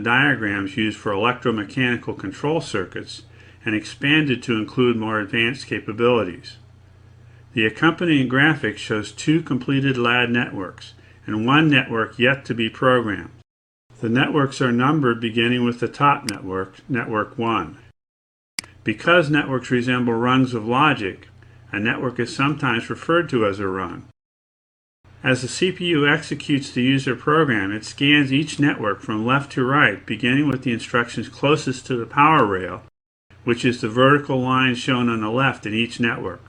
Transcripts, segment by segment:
diagrams used for electromechanical control circuits and expanded to include more advanced capabilities. The accompanying graphic shows two completed LAD networks and one network yet to be programmed. The networks are numbered beginning with the top network, network 1. Because networks resemble rungs of logic, a network is sometimes referred to as a rung. As the CPU executes the user program, it scans each network from left to right, beginning with the instructions closest to the power rail, which is the vertical line shown on the left in each network.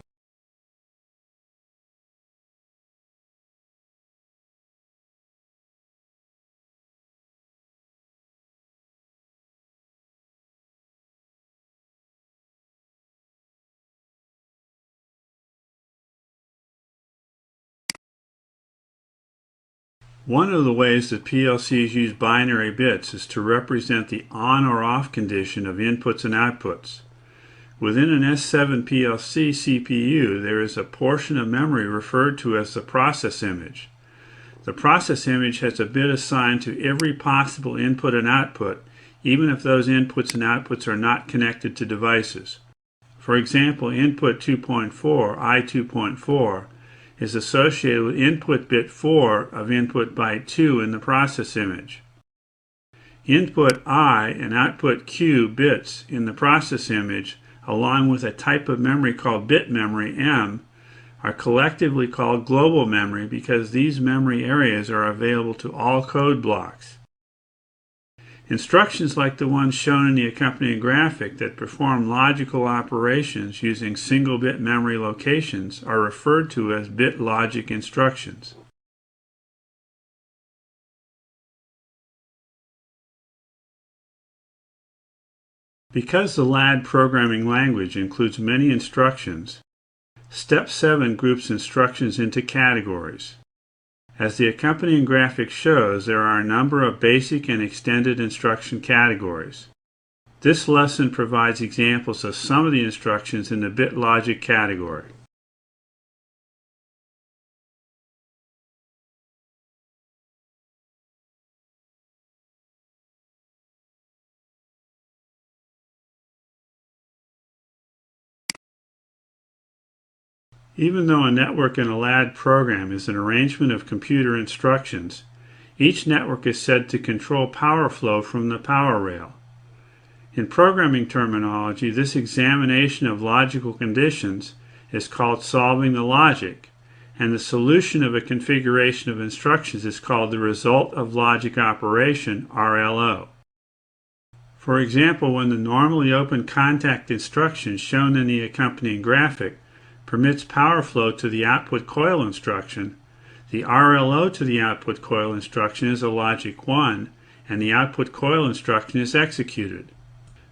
One of the ways that PLCs use binary bits is to represent the on or off condition of inputs and outputs. Within an S7 PLC CPU, there is a portion of memory referred to as the process image. The process image has a bit assigned to every possible input and output, even if those inputs and outputs are not connected to devices. For example, input 2.4, I2.4, is associated with input bit 4 of input byte 2 in the process image. Input I and output Q bits in the process image, along with a type of memory called bit memory M, are collectively called global memory because these memory areas are available to all code blocks. Instructions like the ones shown in the accompanying graphic that perform logical operations using single-bit memory locations are referred to as bit logic instructions. Because the LAD programming language includes many instructions, Step 7 groups instructions into categories. As the accompanying graphic shows, there are a number of basic and extended instruction categories. This lesson provides examples of some of the instructions in the bit logic category. Even though a network in a LAD program is an arrangement of computer instructions, each network is said to control power flow from the power rail. In programming terminology, this examination of logical conditions is called solving the logic, and the solution of a configuration of instructions is called the result of logic operation, RLO. For example, when the normally open contact instruction shown in the accompanying graphic permits power flow to the output coil instruction, the RLO to the output coil instruction is a logic 1, and the output coil instruction is executed.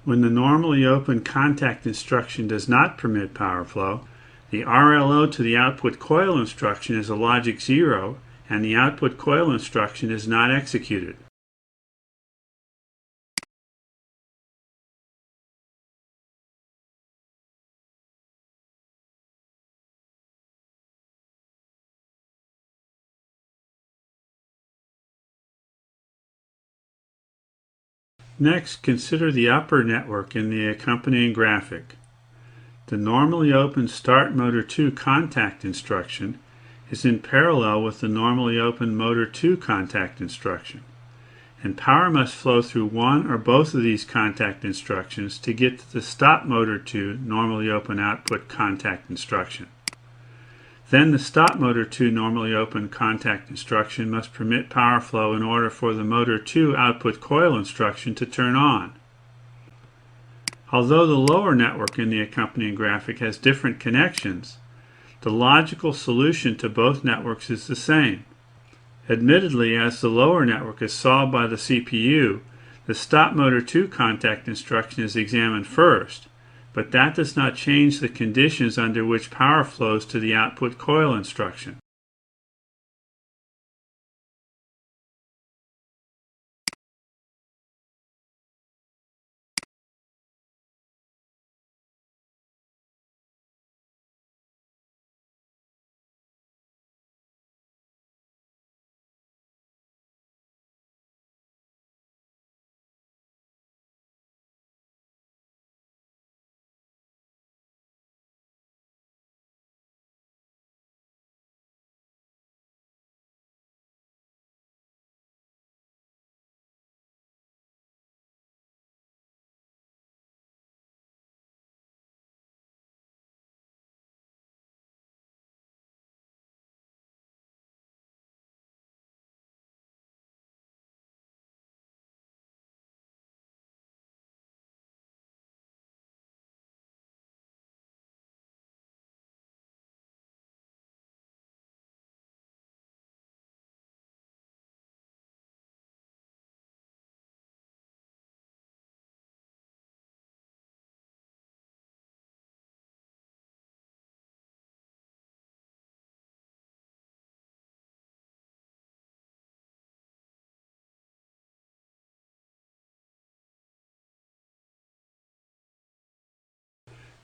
When the normally open contact instruction does not permit power flow, the RLO to the output coil instruction is a logic 0, and the output coil instruction is not executed. Next, consider the upper network in the accompanying graphic. The normally open Start Motor 2 contact instruction is in parallel with the normally open Motor 2 contact instruction, and power must flow through one or both of these contact instructions to get to the Stop Motor 2 normally open output contact instruction. Then the Stop Motor 2 normally open contact instruction must permit power flow in order for the Motor 2 output coil instruction to turn on. Although the lower network in the accompanying graphic has different connections, the logical solution to both networks is the same. Admittedly, as the lower network is solved by the CPU, the Stop Motor 2 contact instruction is examined first, but that does not change the conditions under which power flows to the output coil instruction.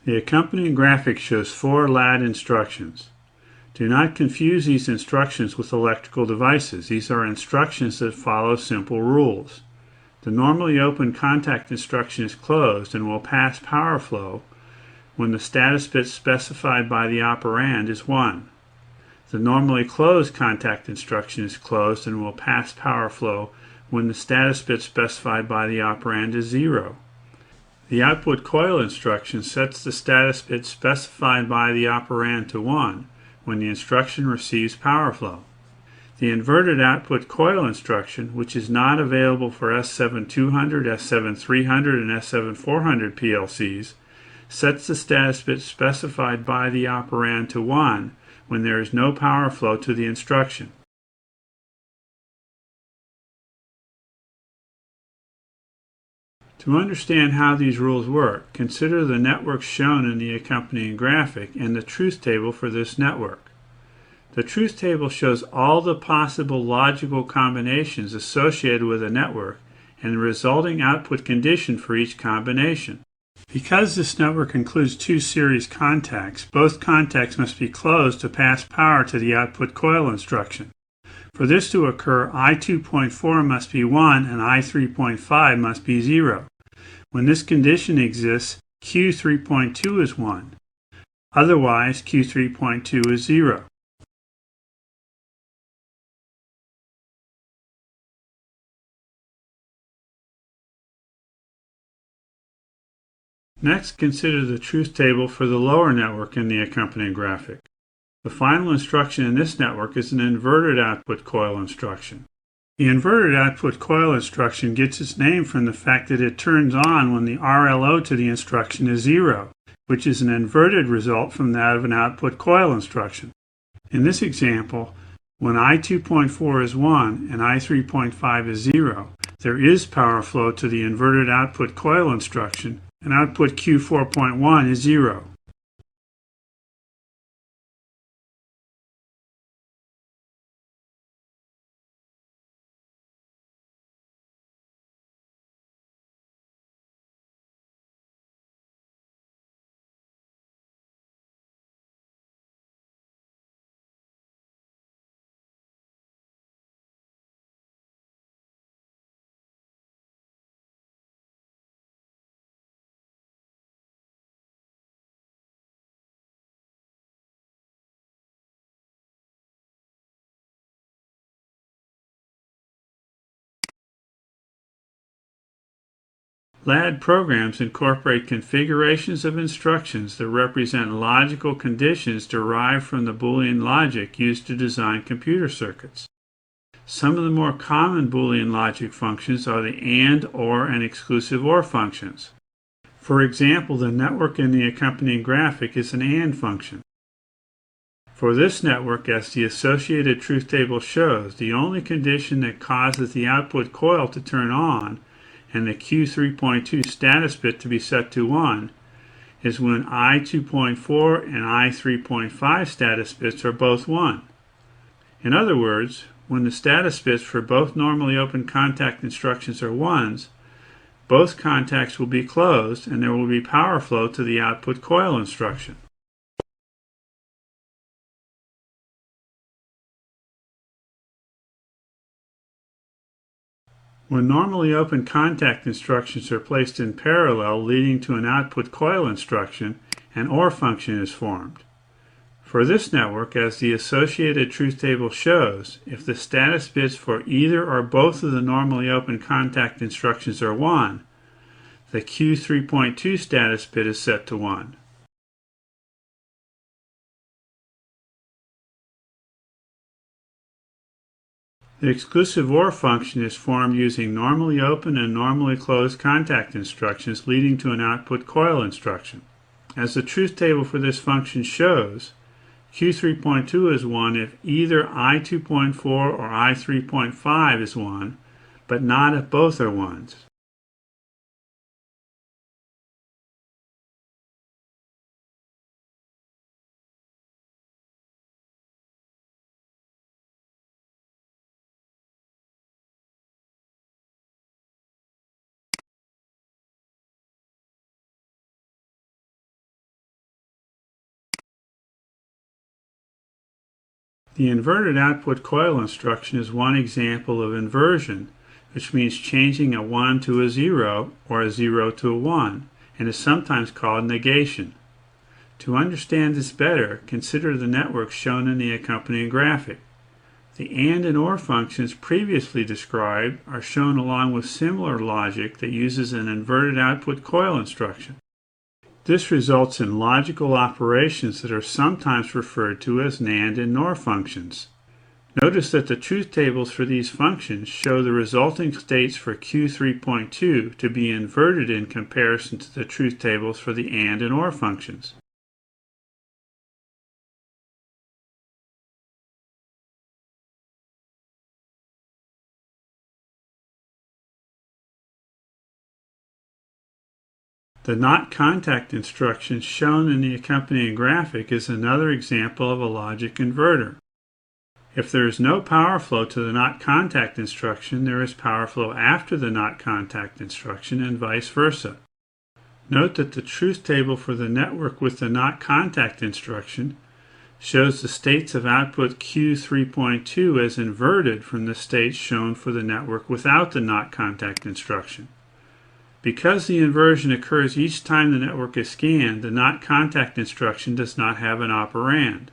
The accompanying graphic shows 4 LAD instructions. Do not confuse these instructions with electrical devices. These are instructions that follow simple rules. The normally open contact instruction is closed and will pass power flow when the status bit specified by the operand is 1. The normally closed contact instruction is closed and will pass power flow when the status bit specified by the operand is 0. The output coil instruction sets the status bit specified by the operand to 1 when the instruction receives power flow. The inverted output coil instruction, which is not available for S7200, S7300, and S7400 PLCs, sets the status bit specified by the operand to 1 when there is no power flow to the instruction. To understand how these rules work, consider the network shown in the accompanying graphic and the truth table for this network. The truth table shows all the possible logical combinations associated with a network and the resulting output condition for each combination. Because this network includes 2 series contacts, both contacts must be closed to pass power to the output coil instruction. For this to occur, I2.4 must be 1 and I3.5 must be 0. When this condition exists, Q3.2 is 1. Otherwise, Q3.2 is 0. Next, consider the truth table for the lower network in the accompanying graphic. The final instruction in this network is an inverted output coil instruction. The inverted output coil instruction gets its name from the fact that it turns on when the RLO to the instruction is 0, which is an inverted result from that of an output coil instruction. In this example, when I2.4 is 1 and I3.5 is 0, there is power flow to the inverted output coil instruction, and output Q4.1 is 0. LAD programs incorporate configurations of instructions that represent logical conditions derived from the Boolean logic used to design computer circuits. Some of the more common Boolean logic functions are the AND, OR, and exclusive OR functions. For example, the network in the accompanying graphic is an AND function. For this network, as the associated truth table shows, the only condition that causes the output coil to turn on and the Q3.2 status bit to be set to 1 is when I2.4 and I3.5 status bits are both 1. In other words, when the status bits for both normally open contact instructions are 1s, both contacts will be closed and there will be power flow to the output coil instruction. When normally open contact instructions are placed in parallel leading to an output coil instruction, an OR function is formed. For this network, as the associated truth table shows, if the status bits for either or both of the normally open contact instructions are 1, the Q3.2 status bit is set to 1. The exclusive OR function is formed using normally open and normally closed contact instructions leading to an output coil instruction. As the truth table for this function shows, Q3.2 is 1 if either I2.4 or I3.5 is 1, but not if both are 1s. The inverted output coil instruction is one example of inversion, which means changing a 1 to a 0 or a 0 to a 1, and is sometimes called negation. To understand this better, consider the networks shown in the accompanying graphic. The AND and OR functions previously described are shown along with similar logic that uses an inverted output coil instruction. This results in logical operations that are sometimes referred to as NAND and NOR functions. Notice that the truth tables for these functions show the resulting states for Q3.2 to be inverted in comparison to the truth tables for the AND and OR functions. The not contact instruction shown in the accompanying graphic is another example of a logic inverter. If there is no power flow to the not contact instruction, there is power flow after the not contact instruction and vice versa. Note that the truth table for the network with the not contact instruction shows the states of output Q3.2 as inverted from the states shown for the network without the not contact instruction. Because the inversion occurs each time the network is scanned, the not contact instruction does not have an operand.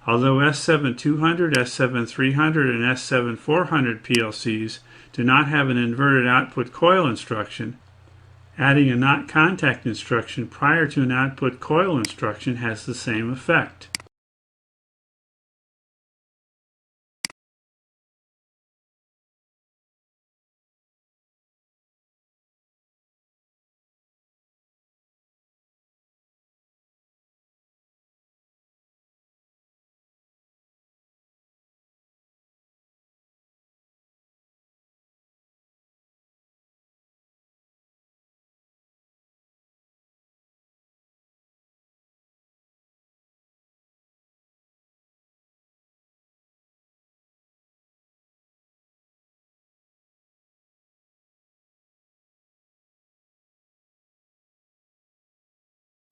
Although S7200, S7300, and S7400 PLCs do not have an inverted output coil instruction, adding a not contact instruction prior to an output coil instruction has the same effect.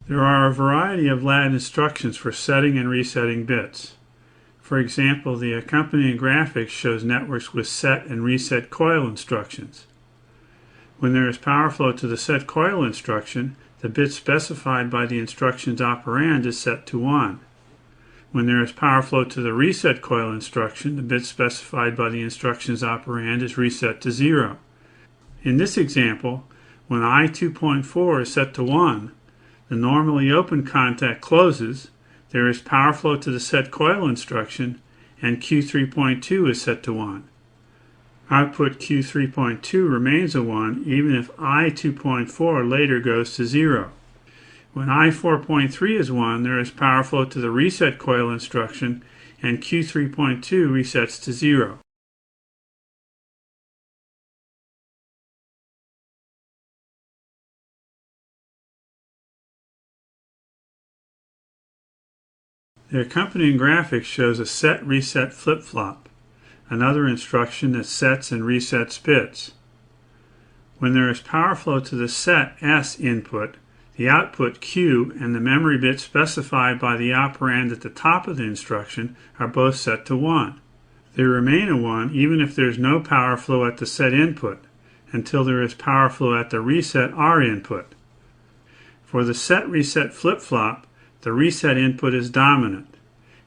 There are a variety of LAD instructions for setting and resetting bits. For example, the accompanying graphic shows networks with set and reset coil instructions. When there is power flow to the set coil instruction, the bit specified by the instruction's operand is set to 1. When there is power flow to the reset coil instruction, the bit specified by the instruction's operand is reset to 0. In this example, when I2.4 is set to 1, the normally open contact closes, there is power flow to the set coil instruction, and Q3.2 is set to 1. Output Q3.2 remains a 1 even if I2.4 later goes to 0. When I4.3 is 1, there is power flow to the reset coil instruction, and Q3.2 resets to 0. The accompanying graphic shows a set-reset flip-flop, another instruction that sets and resets bits. When there is power flow to the set S input, the output Q and the memory bit specified by the operand at the top of the instruction are both set to 1. They remain a 1 even if there is no power flow at the set input, until there is power flow at the reset R input. For the set-reset flip-flop, the reset input is dominant.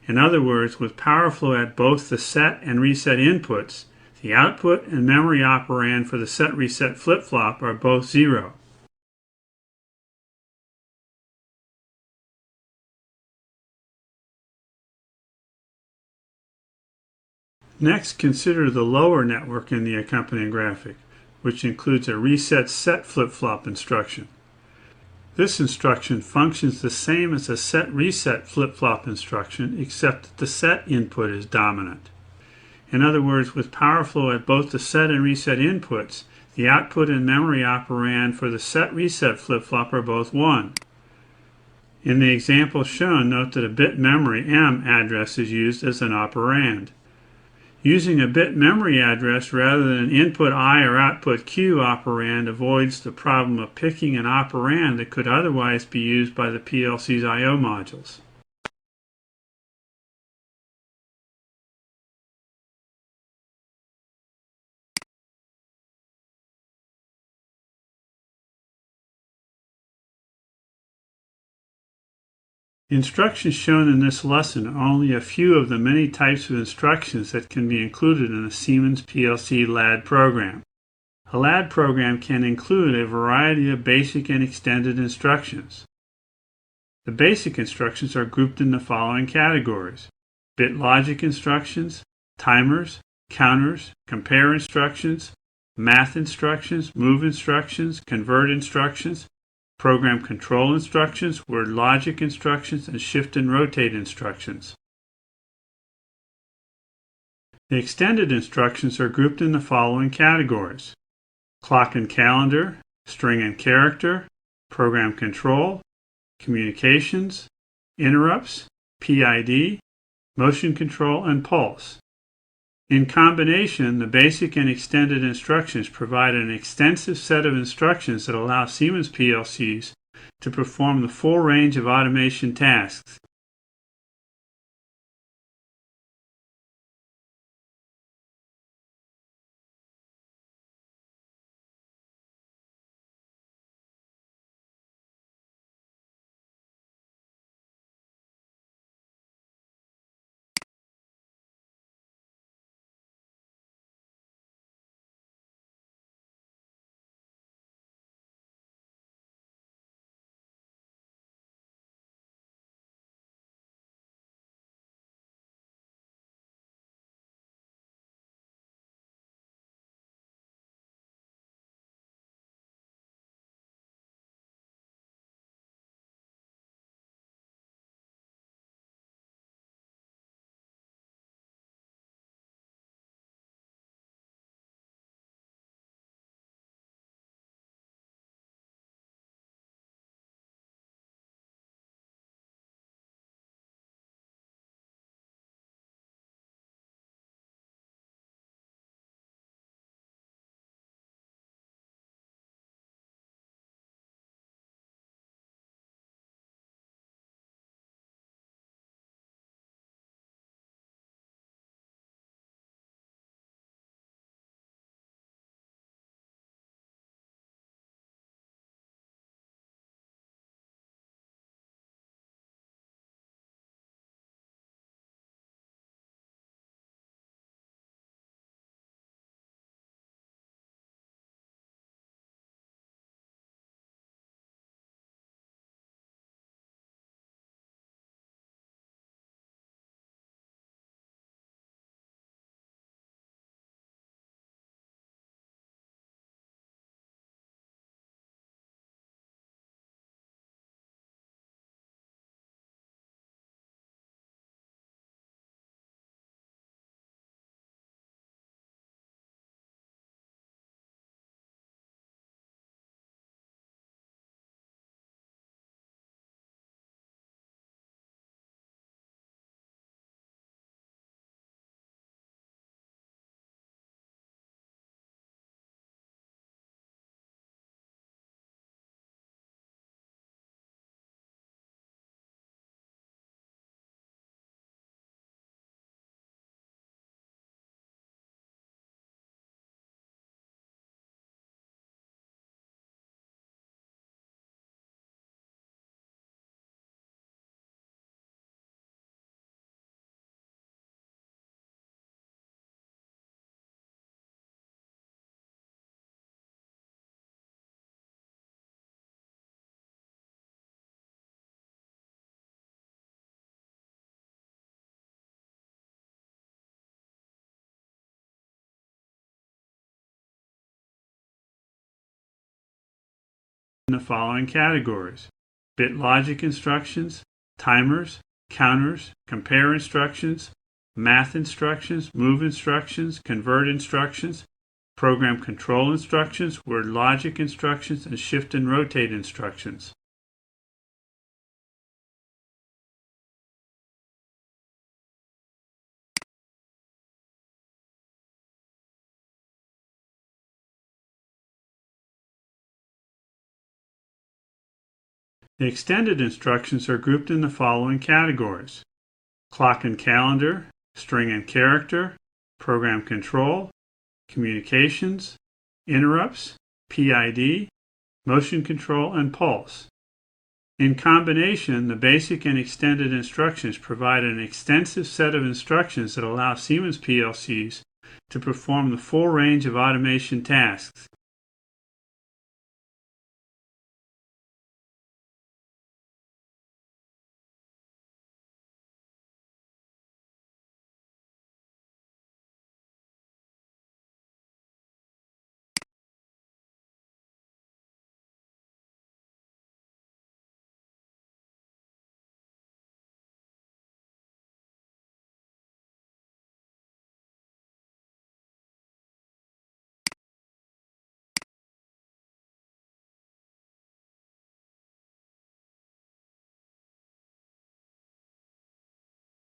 In other words, with power flow at both the set and reset inputs, the output and memory operand for the set-reset flip-flop are both 0. Next, consider the lower network in the accompanying graphic, which includes a reset set flip-flop instruction. This instruction functions the same as a set-reset flip-flop instruction, except that the set input is dominant. In other words, with power flow at both the set and reset inputs, the output and memory operand for the set-reset flip-flop are both 1. In the example shown, note that a bit memory M address is used as an operand. Using a bit memory address rather than an input I or output Q operand avoids the problem of picking an operand that could otherwise be used by the PLC's I/O modules. The instructions shown in this lesson are only a few of the many types of instructions that can be included in a Siemens PLC LAD program. A LAD program can include a variety of basic and extended instructions. The basic instructions are grouped in the following categories: bit logic instructions, timers, counters, compare instructions, math instructions, move instructions, convert instructions, program control instructions, word logic instructions, and shift and rotate instructions. The extended instructions are grouped in the following categories: clock and calendar, string and character, program control, communications, interrupts, PID, motion control, and pulse. In combination, the basic and extended instructions provide an extensive set of instructions that allow Siemens PLCs to perform the full range of automation tasks. In the following categories: bit logic instructions, timers, counters, compare instructions, math instructions, move instructions, convert instructions, program control instructions, word logic instructions, and shift and rotate instructions. The extended instructions are grouped in the following categories: clock and calendar, string and character, program control, communications, interrupts, PID, motion control, and pulse. In combination, the basic and extended instructions provide an extensive set of instructions that allow Siemens PLCs to perform the full range of automation tasks,